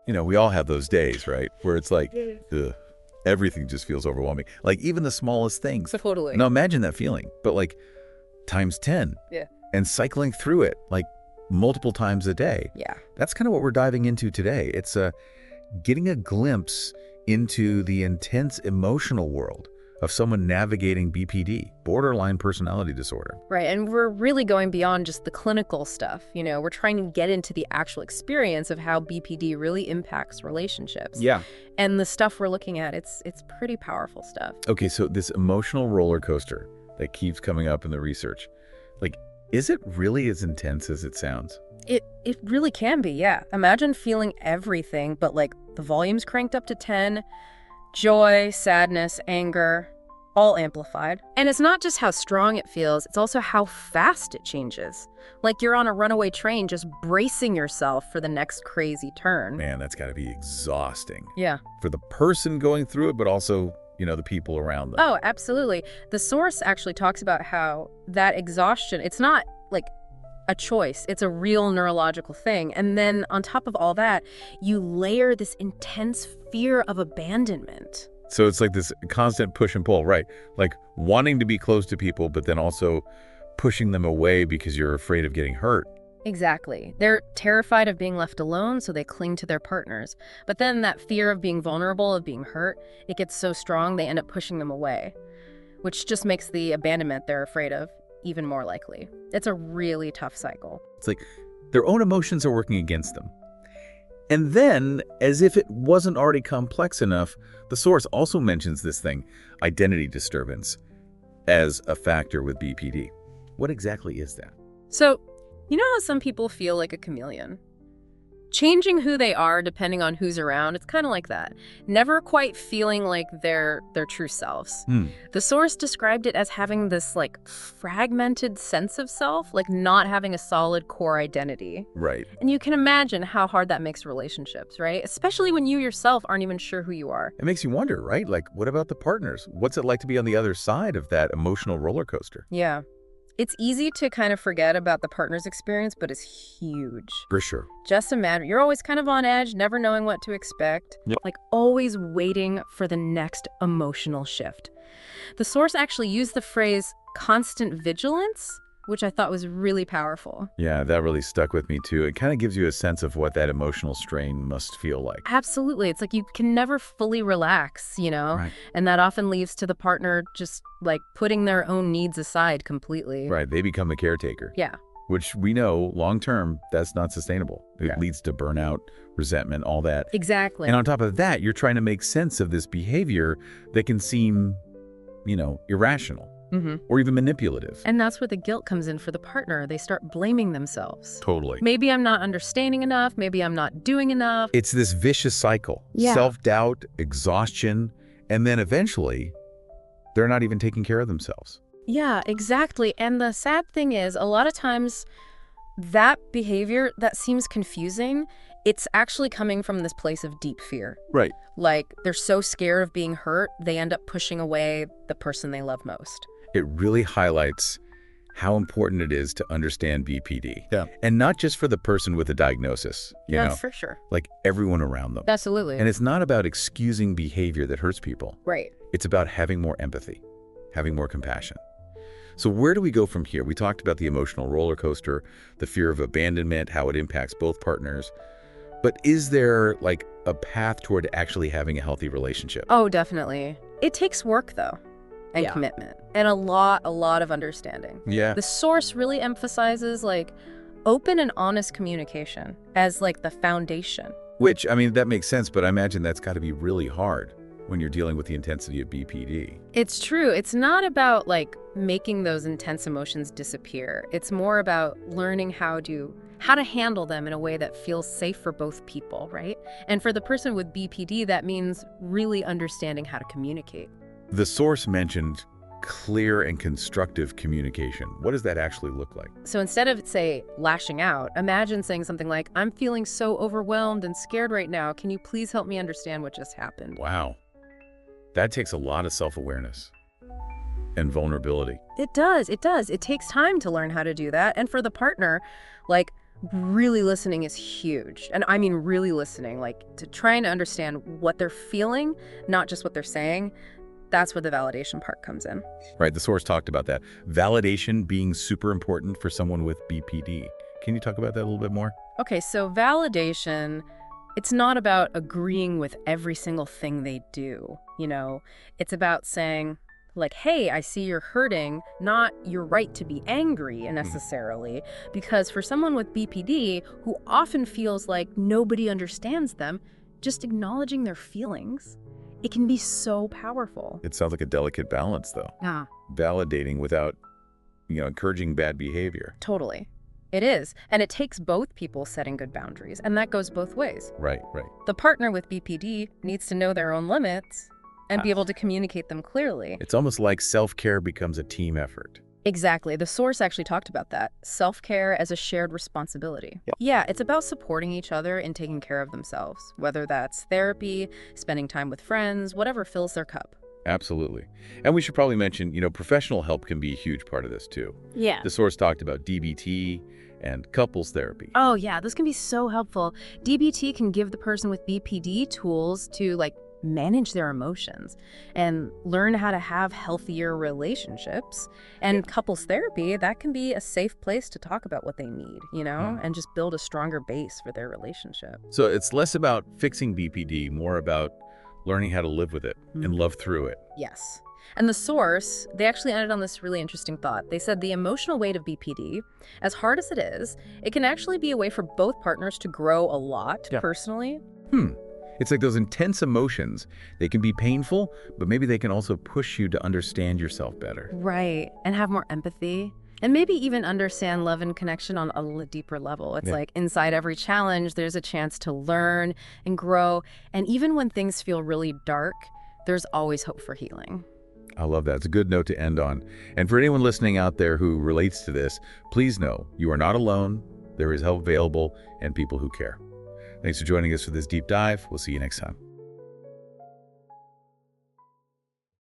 We all have those days, right? Where it's like, ugh, everything just feels overwhelming. Like even the smallest things. Totally. Now imagine that feeling, but like times 10. Yeah. And cycling through it like multiple times a day. Yeah. That's kind of what we're diving into today. It's getting a glimpse into the intense emotional world of someone navigating BPD, borderline personality disorder. Right, and we're really going beyond just the clinical stuff. We're trying to get into the actual experience of how BPD really impacts relationships. Yeah. And the stuff we're looking at, it's pretty powerful stuff. Okay, so this emotional roller coaster that keeps coming up in the research, like, is it really as intense as it sounds? It really can be, yeah. Imagine feeling everything, but like the volume's cranked up to 10, joy, sadness, anger, all amplified. And it's not just how strong it feels, it's also how fast it changes. Like you're on a runaway train just bracing yourself for the next crazy turn. Man, that's got to be exhausting. Yeah. For the person going through it, but also, the people around them. Oh, absolutely. The source actually talks about how that exhaustion, it's not like a choice. It's a real neurological thing. And then on top of all that, you layer this intense fear of abandonment. So it's like this constant push and pull, right? Like wanting to be close to people, but then also pushing them away because you're afraid of getting hurt. Exactly. They're terrified of being left alone, so they cling to their partners. But then that fear of being vulnerable, of being hurt, it gets so strong they end up pushing them away, which just makes the abandonment they're afraid of even more likely. It's a really tough cycle. It's like their own emotions are working against them. And then, as if it wasn't already complex enough, the source also mentions this thing, identity disturbance, as a factor with BPD. What exactly is that? So, you know how some people feel like a chameleon? Changing who they are depending on who's around, it's kind of like that. Never quite feeling like they're their true selves. The source described it as having this like fragmented sense of self, like not having a solid core identity. Right. And you can imagine how hard that makes relationships, right? Especially when you yourself aren't even sure who you are. It makes you wonder, right? Like, what about the partners? What's it like to be on the other side of that emotional roller coaster? Yeah. It's easy to kind of forget about the partner's experience, but it's huge. For sure. Just imagine, you're always kind of on edge, never knowing what to expect, like always waiting for the next emotional shift. The source actually used the phrase constant vigilance, which I thought was really powerful. Yeah, that really stuck with me too. It kind of gives you a sense of what that emotional strain must feel like. Absolutely. It's like you can never fully relax, Right. And that often leads to the partner just like putting their own needs aside completely. Right, they become a caretaker. Yeah. Which we know, long-term, that's not sustainable. It leads to burnout, resentment, all that. Exactly. And on top of that, you're trying to make sense of this behavior that can seem, irrational. Or even manipulative. And that's where the guilt comes in for the partner. They start blaming themselves. Totally. Maybe I'm not understanding enough. Maybe I'm not doing enough. It's this vicious cycle. Yeah. Self-doubt, exhaustion, and then eventually, they're not even taking care of themselves. Yeah, exactly. And the sad thing is, a lot of times, that behavior that seems confusing, it's actually coming from this place of deep fear. Right. Like, they're so scared of being hurt, they end up pushing away the person they love most. It really highlights how important it is to understand BPD. Yeah. And not just for the person with a diagnosis, you know, For sure. like everyone around them. Absolutely. And it's not about excusing behavior that hurts people. Right. It's about having more empathy, having more compassion. So where do we go from here? We talked about the emotional roller coaster, the fear of abandonment, how it impacts both partners. But is there like a path toward actually having a healthy relationship? Oh, definitely. It takes work, though, and commitment, and a lot of understanding. Yeah. The source really emphasizes like open and honest communication as like the foundation. Which, I mean, that makes sense, but I imagine that's got to be really hard when you're dealing with the intensity of BPD. It's true. It's not about like making those intense emotions disappear. It's more about learning how to handle them in a way that feels safe for both people, right? And for the person with BPD, that means really understanding how to communicate. The source mentioned clear and constructive communication. What does that actually look like? So instead of, say, lashing out, imagine saying something like, I'm feeling so overwhelmed and scared right now. Can you please help me understand what just happened? Wow. That takes a lot of self-awareness and vulnerability. It does. It does. It takes time to learn how to do that. And for the partner, like, Really listening is huge. And I mean really listening, like to trying to understand what they're feeling, not just what they're saying. That's where the validation part comes in. Right, the source talked about that. Validation being super important for someone with BPD. Can you talk about that a little bit more? Okay, so validation, it's not about agreeing with every single thing they do, you know? It's about saying, like, hey, I see you're hurting, not you're right to be angry necessarily. Because for someone with BPD who often feels like nobody understands them, just acknowledging their feelings, it can be so powerful. It sounds like a delicate balance, though. Yeah, Validating without, encouraging bad behavior. totally. It is. And it takes both people setting good boundaries. And that goes both ways. Right, right. The partner with BPD needs to know their own limits and be able to communicate them clearly. It's almost like self-care becomes a team effort. Exactly. The source actually talked about that. Self-care as a shared responsibility. Yeah, it's about supporting each other and taking care of themselves, whether that's therapy, spending time with friends, whatever fills their cup. Absolutely. And we should probably mention, professional help can be a huge part of this too. Yeah. The source talked about DBT and couples therapy. Oh, yeah, this can be so helpful. DBT can give the person with BPD tools to, like, manage their emotions and learn how to have healthier relationships. And couples therapy, that can be a safe place to talk about what they need, and just build a stronger base for their relationship. So it's less about fixing BPD, more about learning how to live with it and love through it. Yes. And the source, they actually ended on this really interesting thought. They said the emotional weight of BPD, as hard as it is, it can actually be a way for both partners to grow a lot personally. It's like those intense emotions. They can be painful, but maybe they can also push you to understand yourself better. Right. And have more empathy. And maybe even understand love and connection on a deeper level. It's like inside every challenge, there's a chance to learn and grow. And even when things feel really dark, there's always hope for healing. I love that. It's a good note to end on. And for anyone listening out there who relates to this, please know you are not alone. There is help available and people who care. Thanks for joining us for this deep dive. We'll see you next time.